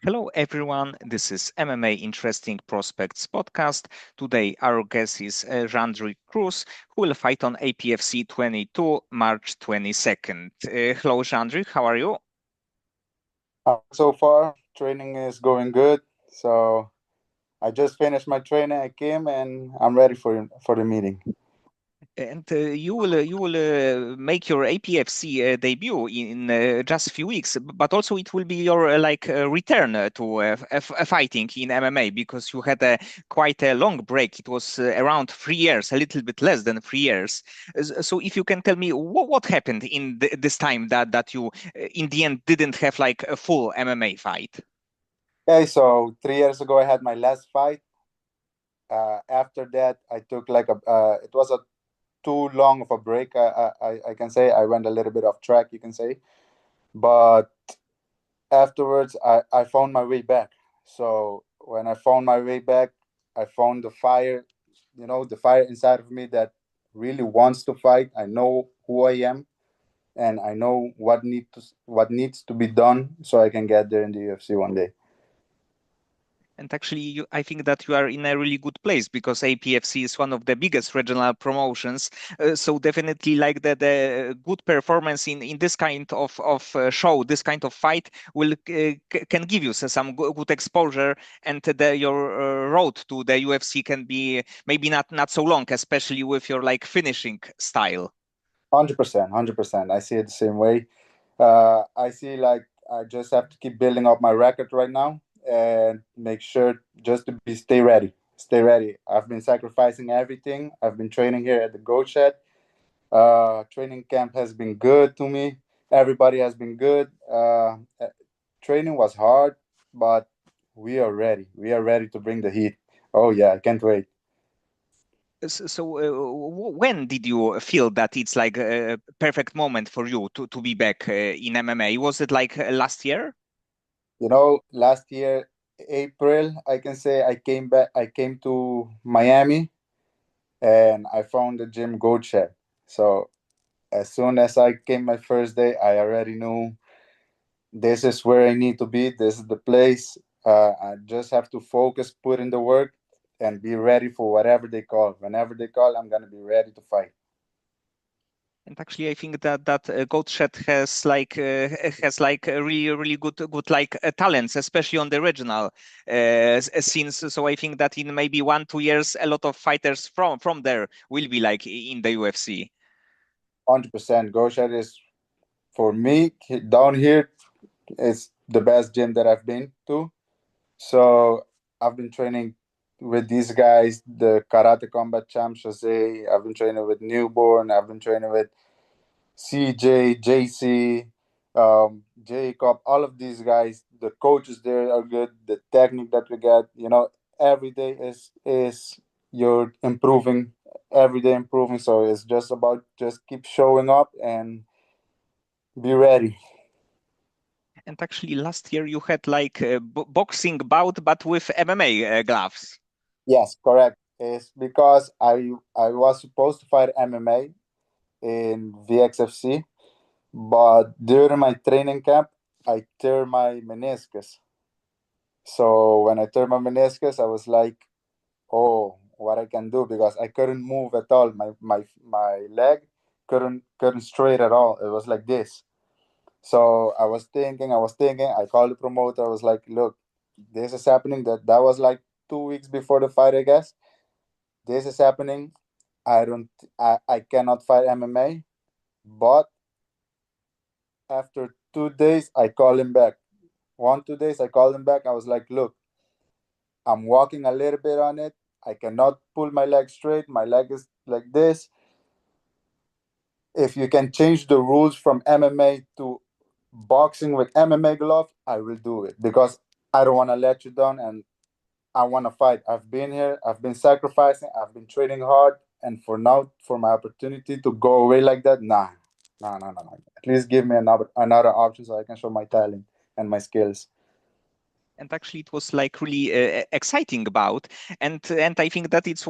Hello, everyone. This is MMA Interesting Prospects podcast. Today, our guest is Jeandrick Croes, who will fight on APFC 22, March 22nd. Hello, Jeandrick. How are you? So far, training is going good. So I just finished my training. I came and I'm ready for the meeting. And you will make your APFC debut in just a few weeks, but also it will be your return to fighting in MMA because you had a quite a long break. It was around 3 years, a little bit less than 3 years. So if you can tell me what happened in this time that you in the end didn't have like a full MMA fight. Okay, so 3 years ago I had my last fight. After that, I took like a. It was a too long of a break. I can say I went a little bit off track. You can say, but afterwards I found my way back. So when I found my way back, I found the fire. The fire inside of me that really wants to fight. I know who I am and I know what needs to be done so I can get there in the UFC one day. And actually, I think that you are in a really good place because APFC is one of the biggest regional promotions. So definitely, like the good performance in this kind of show, this kind of fight will can give you some good exposure, and your road to the UFC can be maybe not so long, especially with your like finishing style. 100%, 100%. I see it the same way. I see like I just have to keep building up my record right now and make sure just to be stay ready. Stay ready. I've been sacrificing everything. I've been training here at the Goat Shed. Training camp has been good to me. Everybody has been good. Training was hard, but we are ready. We are ready to bring the heat. Oh yeah, I can't wait. So, when did you feel that it's like a perfect moment for you to be back in MMA? Was it like last year? Last year, April, I can say I came back. I came to Miami and I found the gym Goat Shed. So as soon as I came my first day, I already knew this is where I need to be. This is the place. I just have to focus, put in the work, and be ready for whatever they call. Whenever they call, I'm gonna be ready to fight. And actually, I think that Goat Shed has like a really good like talents, especially on the regional scenes. So I think that in maybe 1 2 years, a lot of fighters from there will be like in the UFC. 100%. Goat Shed is for me down here. It's the best gym that I've been to. So I've been training with these guys, the Karate Combat Champ Jose. I've been training with Newborn. I've been training with CJ, JC, Jacob. All of these guys. The coaches there are good. The technique that we get, every day is you're improving. Every day improving. So it's just about just keep showing up and be ready. And actually, last year you had like a boxing bout, but with MMA gloves. Yes, correct. It's because I was supposed to fight MMA in VXFC, but during my training camp, I tear my meniscus. So when I tore my meniscus, I was like, "Oh, what I can do?" Because I couldn't move at all. My leg couldn't straight at all. It was like this. So I was thinking. I called the promoter. I was like, "Look, this is happening." That was like 2 weeks before the fight, I guess. This is happening. I cannot fight MMA. But after 2 days, I call him back. 1 2 days, I called him back. I was like, look, I'm walking a little bit on it. I cannot pull my leg straight. My leg is like this. If you can change the rules from MMA to boxing with MMA glove, I will do it because I don't want to let you down and I want to fight. I've been here. I've been sacrificing. I've been training hard. And for now, for my opportunity to go away like that, nah, no, no, no, no. At least give me another option so I can show my talent and my skills. And actually it was like really exciting bout, and I think that it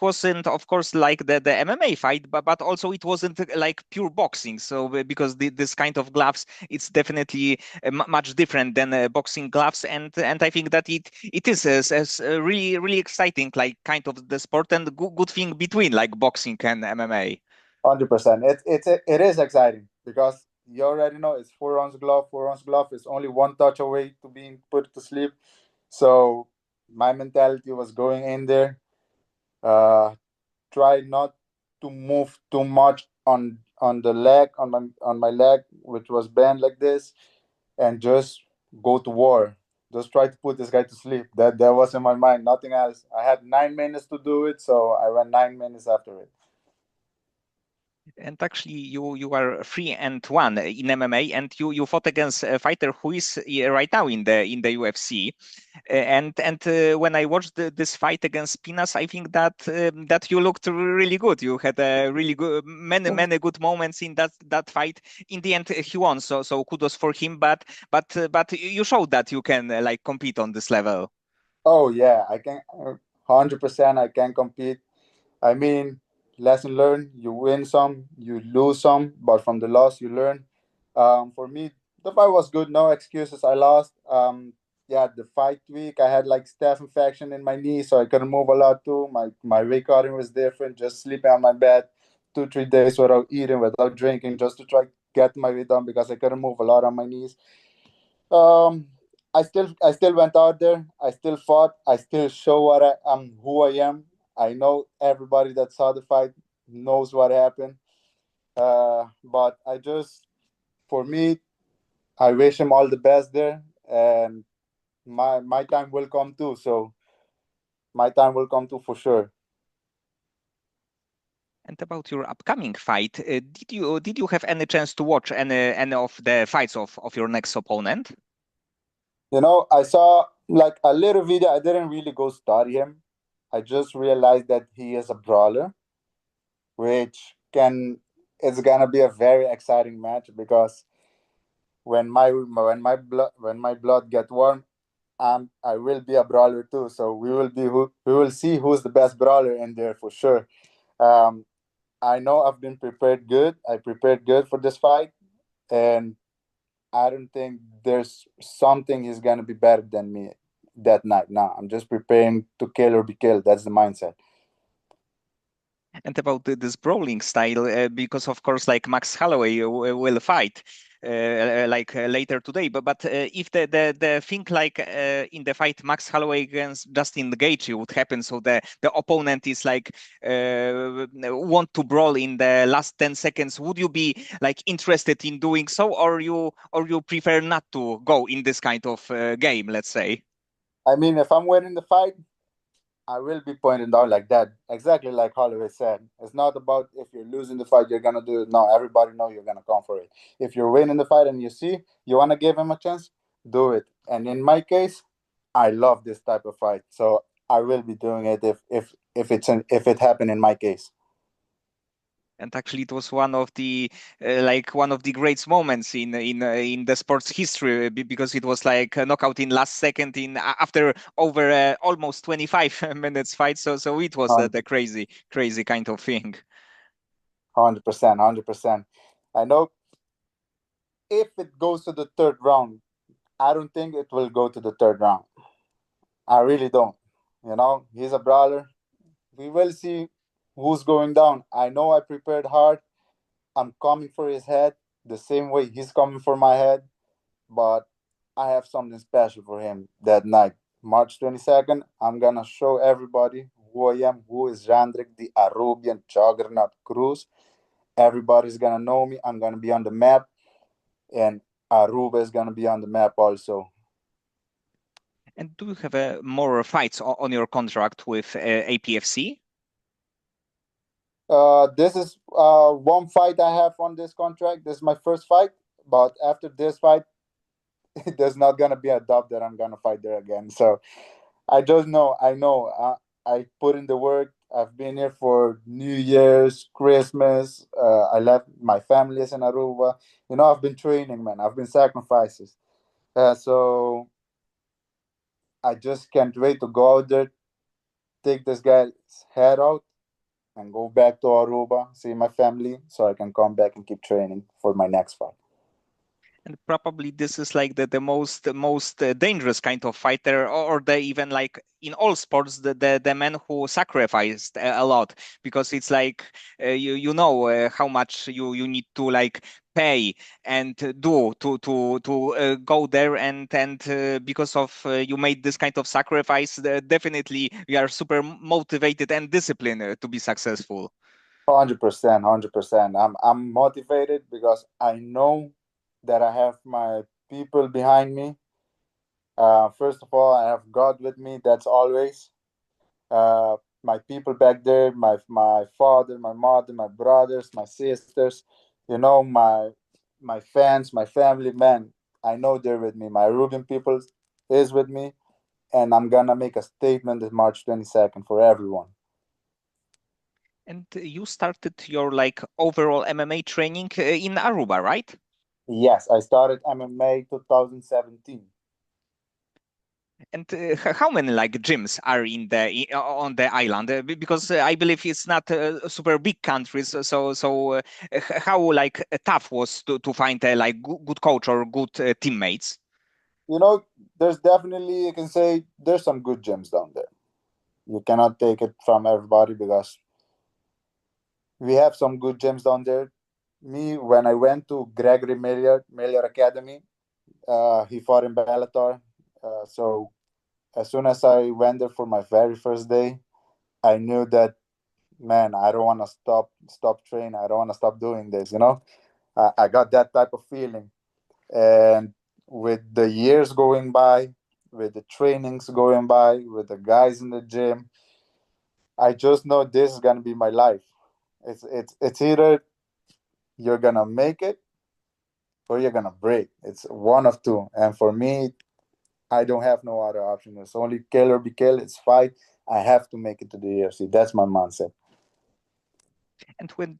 wasn't of course like the MMA fight, but also it wasn't like pure boxing. So because this kind of gloves, it's definitely much different than boxing gloves, and I think that it is as really really exciting, like kind of the sport and good thing between like boxing and MMA. 100%. It is exciting because you already know it's 4 rounds glove. 4 rounds glove is only one touch away to being put to sleep. So my mentality was going in there, uh, try not to move too much on the leg on my leg, which was bent like this, and just go to war. Just try to put this guy to sleep. That was in my mind. Nothing else. I had 9 minutes to do it, so I went 9 minutes after it. And actually, you are 3-1 in MMA, and you fought against a fighter who is right now in the UFC. And when I watched this fight against Pinas, I think that you looked really good. You had a really good many good moments in that fight. In the end, he won, so kudos for him. But you showed that you can like compete on this level. Oh yeah, I can 100%. I can compete. I mean, lesson learned. You win some, you lose some, but from the loss you learn. For me, the fight was good. No excuses. I lost. Yeah, the fight week I had like staph infection in my knee, so I couldn't move a lot too. My recording was different. Just sleeping on my bed, 2 3 days without eating, without drinking, just to try get my weight down because I couldn't move a lot on my knees. Um, I still went out there. I still fought. I still show what I am, who I am. I know everybody that saw the fight knows what happened. But I just, for me, I wish him all the best there, and my time will come too. So my time will come too for sure. And about your upcoming fight, did you have any chance to watch any of the fights of your next opponent? I saw like a little video. I didn't really go study him. I just realized that he is a brawler, which can it's gonna be a very exciting match because when my blood get warm, I will be a brawler too. So we will see who's the best brawler in there for sure. Um, I know I've been prepared good. I prepared good for this fight, and I don't think there's something he's gonna be better than me that night. Now I'm just preparing to kill or be killed. That's the mindset. And about this brawling style, because of course, like Max Holloway will fight later today. But if the thing like in the fight Max Holloway against Justin Gaethje would happen, so the opponent is like want to brawl in the last 10 seconds, would you be like interested in doing so, or you prefer not to go in this kind of game? Let's say. I mean, if I'm winning the fight, I will be pointed out like that, exactly like Holloway said. It's not about if you're losing the fight, you're gonna do it. No, everybody know you're gonna come for it. If you're winning the fight and you see you wanna give him a chance, do it. And in my case, I love this type of fight, so I will be doing it if it happened in my case. And actually, it was one of the one of the great moments in the sports history, because it was like a knockout in last second in after over almost 25 minutes fight. So it was the crazy kind of thing. 100%, 100%. I know if it goes to the third round, I don't think it will go to the third round. I really don't. He's a brawler. We will see who's going down. I know I prepared hard. I'm coming for his head the same way he's coming for my head, but I have something special for him that night. March 22nd, I'm gonna show everybody who I am, who is Jeandrick, the Arubian Juggernaut Cruz. Everybody's gonna know me. I'm gonna be on the map, and Aruba is gonna be on the map also. And do you have more fights on your contract with APFC? This is one fight I have on this contract. This is my first fight, but after this fight, there's not gonna be a dub that I'm gonna fight there again. So I just know. I know. I put in the work. I've been here for New Year's, Christmas. I left my family is in Aruba. I've been training, man. I've been sacrifices. So I just can't wait to go out there, take this guy's head out, and go back to Aruba, see my family, so I can come back and keep training for my next fight. And probably this is like the most dangerous kind of fighter, or the even like in all sports the man who sacrificed a lot, because it's like you know how much you need to like pay and do to go there, and because of you made this kind of sacrifice, definitely you are super motivated and disciplined to be successful. 100%, 100%. I'm motivated because I know that I have my people behind me. First of all, I have God with me. That's always my people back there. My father, my mother, my brothers, my sisters. You know, my fans, my family. Man, I know they're with me. My Aruban people is with me, and I'm gonna make a statement this March 22nd for everyone. And you started your like overall MMA training in Aruba, right? Yes, I started MMA 2017. And how many like gyms are in on the island? Because I believe it's not a super big country, how like tough was to find a like good coach or good teammates? You know, there's definitely, you can say, there's some good gyms down there. You cannot take it from everybody because we have some good gyms down there. Me, when I went to Gregory Miller Academy, he fought in Bellator. So as soon as I went there for my very first day, I knew that, man, I don't want to stop training. I don't want to stop doing this. You know, I got that type of feeling. And with the years going by, with the trainings going by, with the guys in the gym, I just know this is gonna be my life. It's either you're gonna make it or you're gonna break. It's one of two. And for me, I don't have no other option. It's only kill or be killed. It's fight. I have to make it to the UFC. That's my mindset. And when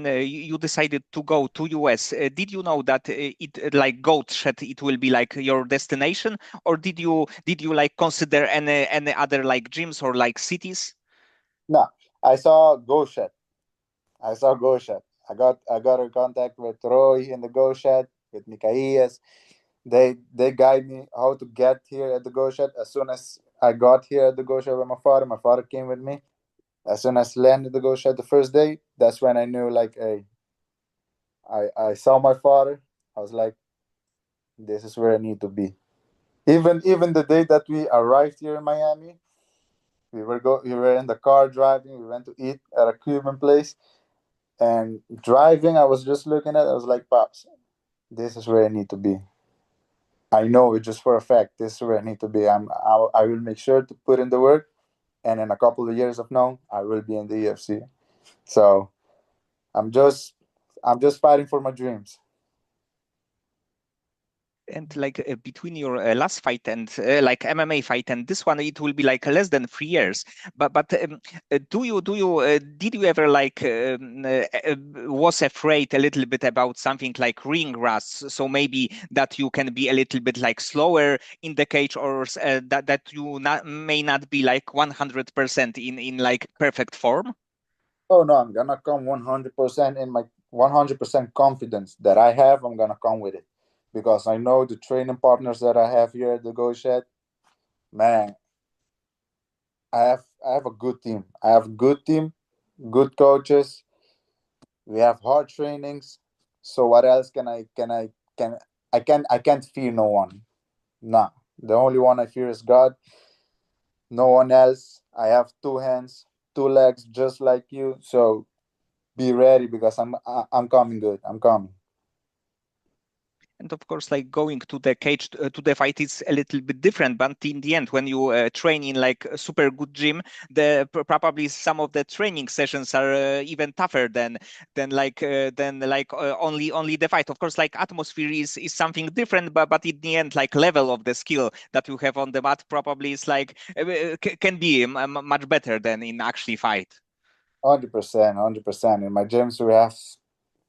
you decided to go to US, did you know that it like goat shed it will be like your destination, or did you like consider any other like gyms or like cities? No, I saw Goshet. I saw Goshet. I got in contact with Roy in the Goshet, with Mikaias. They guide me how to get here at the Goshet. As soon as I got here at the Goshet with my father came with me. As soon as landed the Goshet the first day, that's when I knew, like, hey, I saw my father. I was like, this is where I need to be. Even the day that we arrived here in Miami, we were in the car driving. We went to eat at a Cuban place, and driving, I was just looking at it. I was like, pops, this is where I need to be. I know it just for a fact. This is where I need to be. I will make sure to put in the work, and in a couple of years of now, I will be in the UFC. So I'm just I'm just fighting for my dreams. And like between your last fight and like MMA fight and this one, it will be like less than 3 years. But did you ever like was afraid a little bit about something like ring rust? So maybe that you can be a little bit like slower in the cage, or that you may not be like 100% in like perfect form. Oh no, I'm gonna come 100% in my 100% confidence that I have. I'm gonna come with it because I know the training partners that I have here at the Go Shed. Man, I have a good team. I have a good team, good coaches. We have hard trainings. So what else can I can't fear no one. Nah. The only one I fear is God. No one else. I have two hands, two legs, just like you. So be ready because I'm coming good. I'm coming. And of course, like going to the cage to the fight is a little bit different. But in the end, when you train in like a super good gym, probably some of the training sessions are even tougher than only the fight. Of course, like atmosphere is something different, but in the end, like level of the skill that you have on the mat probably is like can be much better than in actually fight. 100%, 100%. In my gyms, we have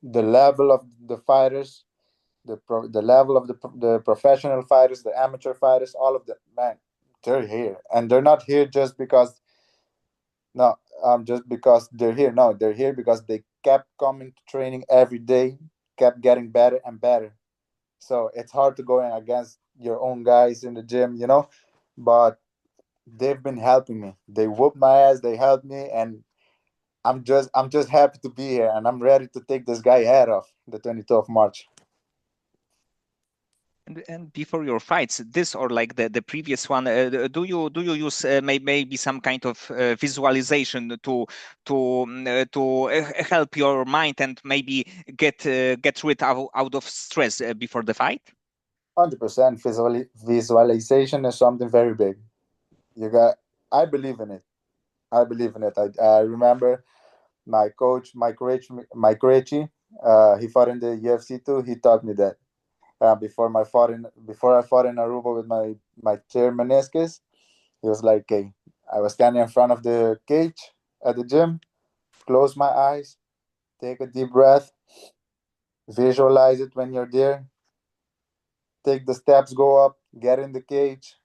the level of the fighters, the level of the professional fighters, the amateur fighters, all of them. Man, they're here, and they're not here just because no, just because they're here. No, they're here because they kept coming to training every day, kept getting better and better. So it's hard to go in against your own guys in the gym, you know. But they've been helping me. They whooped my ass. They helped me, and I'm just happy to be here, and I'm ready to take this guy head off the 22nd of March. And before your fights, this or like the previous one, do you use maybe some kind of visualization to help your mind and maybe get rid out of stress before the fight? 100% visualization is something very big. You got. I believe in it. I believe in it. I remember my coach, Mike Ricci, he fought in the UFC too. He taught me that before I fought in Aruba with my tear meniscus. He was like, "Hey," I was standing in front of the cage at the gym. Close my eyes, take a deep breath, visualize it when you're there. Take the steps, go up, get in the cage,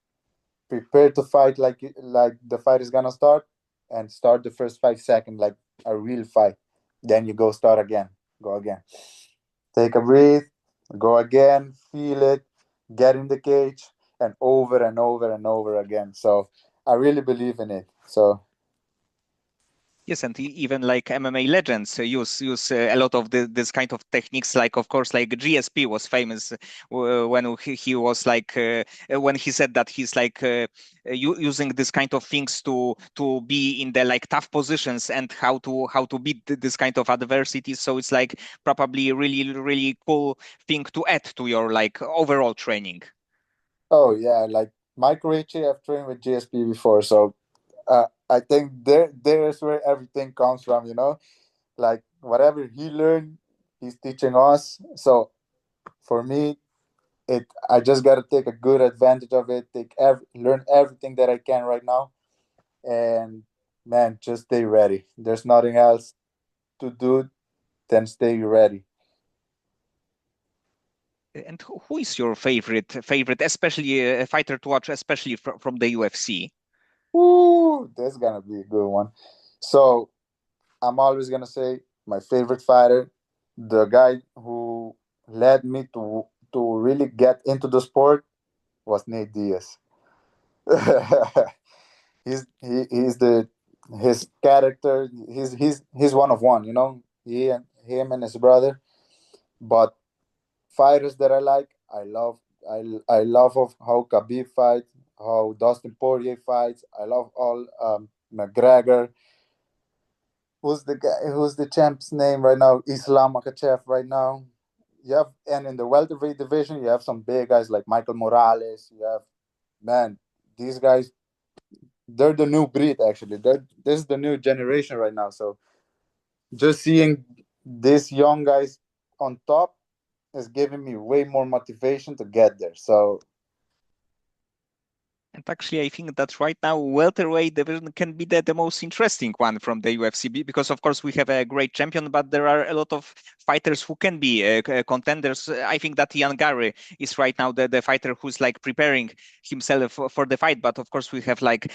prepare to fight like the fight is gonna start, and start the first 5 seconds like a real fight. Then you go start again, go again. Take a breath, go again, feel it, get in the cage, and over and over and over again. So I really believe in it. So Yes, and even like MMA legends use a lot of this kind of techniques. Like of course, like GSP was famous when he was like when he said that he's like using this kind of things to be in the like tough positions and how to beat this kind of adversity. So it's like probably really cool thing to add to your like overall training. oh yeah, like Mike Ricci, I've trained with GSP before, so I think there's where everything comes from. You know, like whatever he learned, he's teaching us. So for me, I just gotta take a good advantage of it. Learn everything that I can right now, and man, just stay ready. There's nothing else to do than stay ready. And who is your favorite, especially a fighter to watch, especially from the UFC? Woo, that's gonna be a good one. So I'm always gonna say my favorite fighter, the guy who led me to really get into the sport was Nate Diaz. He's the his character. He's one of one. You know, him and his brother. But fighters that I like, I love of how Khabib fights, how Dustin Poirier fights. I love all McGregor. Who's the guy? Who's the champ's name right now? Islam Makhachev right now. And in the welterweight division, you have some big guys like Michael Morales. You have, man, these guys. They're the new breed. Actually, this is the new generation right now. So just seeing these young guys on top is giving me way more motivation to get there. So And actually, I think that right now welterweight division can be the most interesting one from the UFC because, of course, we have a great champion, but there are a lot of fighters who can be contenders. I think that Ian Gary is right now the fighter who's like preparing himself for the fight. But of course, we have like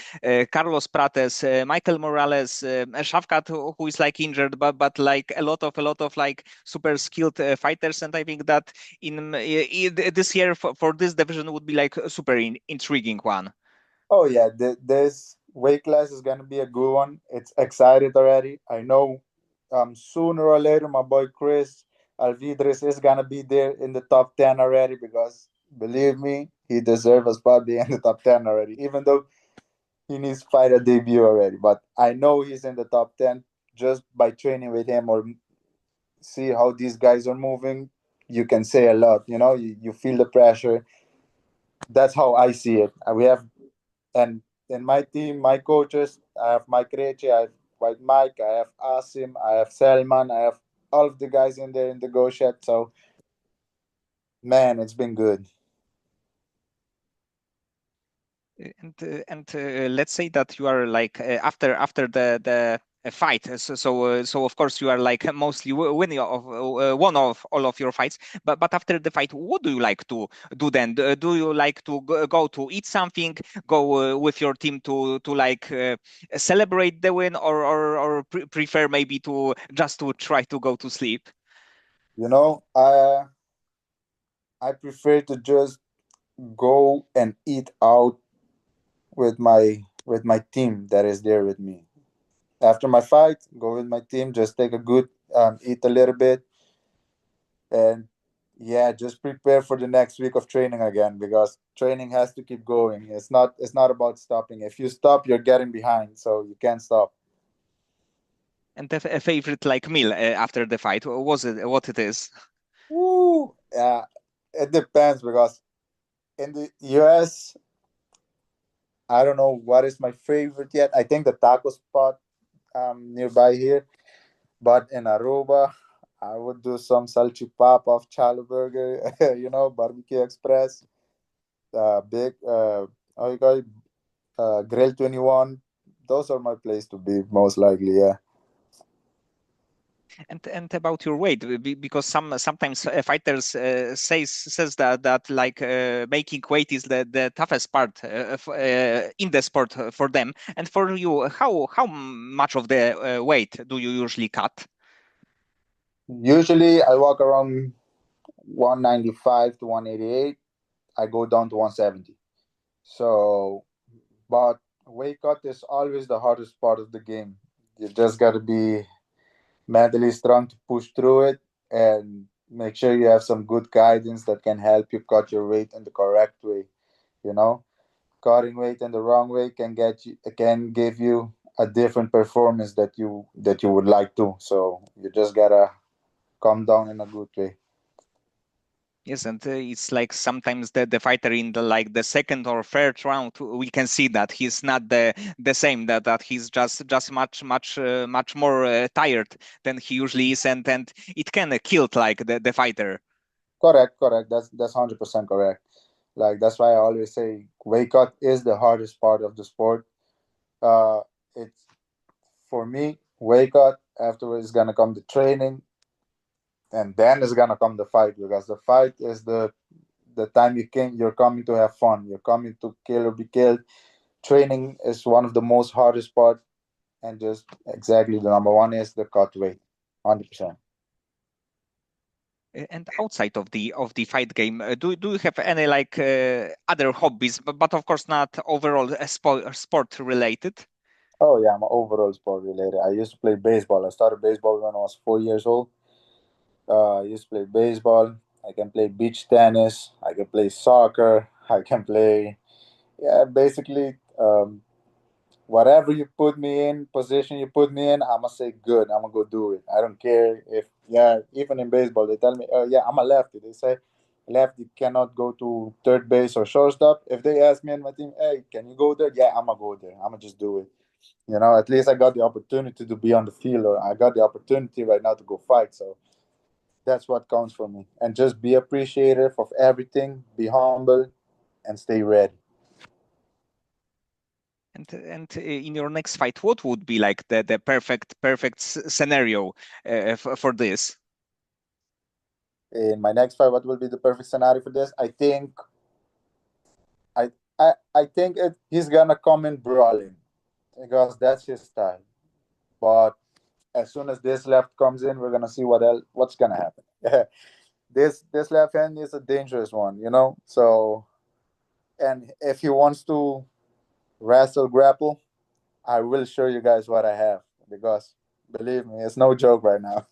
Carlos Prates, Michael Morales, Shavkat, who is like injured, but like a lot of like super skilled fighters. And I think that this year for this division would be like a super intriguing one. oh yeah, this weight class is gonna be a good one. It's excited already. I know sooner or later my boy Chris Alvidres is gonna be there in the top 10 already because believe me, he deserves a spot being in the top 10 already, even though he needs to fight a debut already. But I know he's in the top 10 just by training with him or see how these guys are moving. You can say a lot, you know, you feel the pressure. That's how I see it. We have and in my team, my coaches, I have Mike Ricci, I have White Mike, I have Asim, I have Selman, I have all of the guys in there in the go shed. So man, it's been good. And let's say that you are like after the fight. So of course you are like mostly winning of one of all of your fights. But after the fight, what do you like to do then? Do you like to go to eat something, go with your team to like celebrate the win, or prefer maybe to just to try to go to sleep? You know, I prefer to just go and eat out with my team that is there with me. After my fight, go with my team, just take a good eat a little bit, and yeah, just prepare for the next week of training again, because training has to keep going. It's not about stopping. If you stop, you're getting behind, so you can't stop. And a favorite like meal after the fight, was it what it is? Woo! Yeah, it depends, because in the US, I don't know what is my favorite yet. I think the taco spot nearby here, but in Aruba, I would do some salchipapa of Chalo Burger, Barbecue Express, big, how you call it, Grill 21. Those are my place to be, most likely, yeah. And about your weight, because sometimes fighters says that like making weight is the toughest part in the sport for them. And for you, how much of the weight do you usually cut? Usually, I walk around 195 to 188. I go down to 170. So, but weight cut is always the hardest part of the game. You just got to be mentally strong to push through it, and make sure you have some good guidance that can help you cut your weight in the correct way. You know, cutting weight in the wrong way can give you a different performance that you would like to. So you just gotta calm down in a good way. Yes, and it's like sometimes the fighter in the like the second or third round, we can see that he's not the same, that he's just much more tired than he usually is, and it can kill like the fighter. Correct. That's 100% correct. Like, that's why I always say weight cut is the hardest part of the sport. It's For me, weight cut. Afterwards, is gonna come the training, and then is gonna come the fight, because the fight is the time you're coming to have fun. You're coming to kill or be killed. Training is one of the most hardest part, and just exactly the number one is the cut weight, 100%. And outside of the fight game, do you have any like other hobbies, but of course not overall sport related? Oh yeah, I'm overall sport related. I used to play baseball. I started baseball when I was 4 years old. I used to play baseball. I can play beach tennis. I can play soccer. I can play, yeah, basically, whatever you put me in, position you put me in, I'ma say good. I'ma go do it. I don't care if, yeah, even in baseball they tell me, yeah, I'm a lefty. They say lefty cannot go to third base or shortstop. If they ask me and my team, hey, can you go there? Yeah, I'ma go there. I'ma just do it. At least I got the opportunity to be on the field, or I got the opportunity right now to go fight. So that's what counts for me. And just be appreciative of everything, be humble, and stay ready. And in your next fight, what would be like the perfect scenario for this? In my next fight, what will be the perfect scenario for this? He's gonna come in brawling, because that's his style. But as soon as this left comes in, we're gonna see what's gonna happen. This left hand is a dangerous one. So, and if he wants to wrestle grapple, I will show you guys what I have, because believe me, it's no joke right now.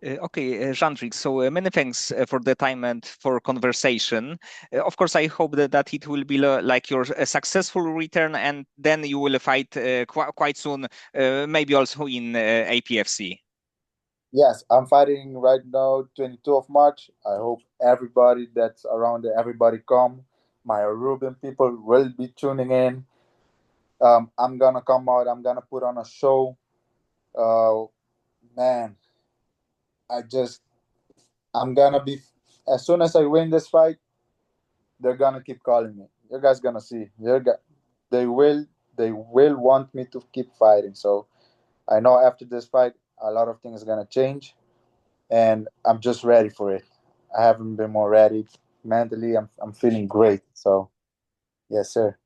Okay, Jeandrick, so many thanks for the time and for conversation. Of course, I hope that it will be like your successful return, and then you will fight quite soon, maybe also in APFC. Yes, I'm fighting right now, 22 of March. I hope everybody that's around there, everybody come. My Aruban people will be tuning in. I'm gonna come out. I'm gonna put on a show. Uh, Man, I just I'm gonna be. As soon as I win this fight, they're gonna keep calling me. You guys gonna see. They will. they will want me to keep fighting. So I know after this fight, a lot of things are gonna change, and I'm just ready for it. I haven't been more ready mentally. I'm feeling great. So yes, sir.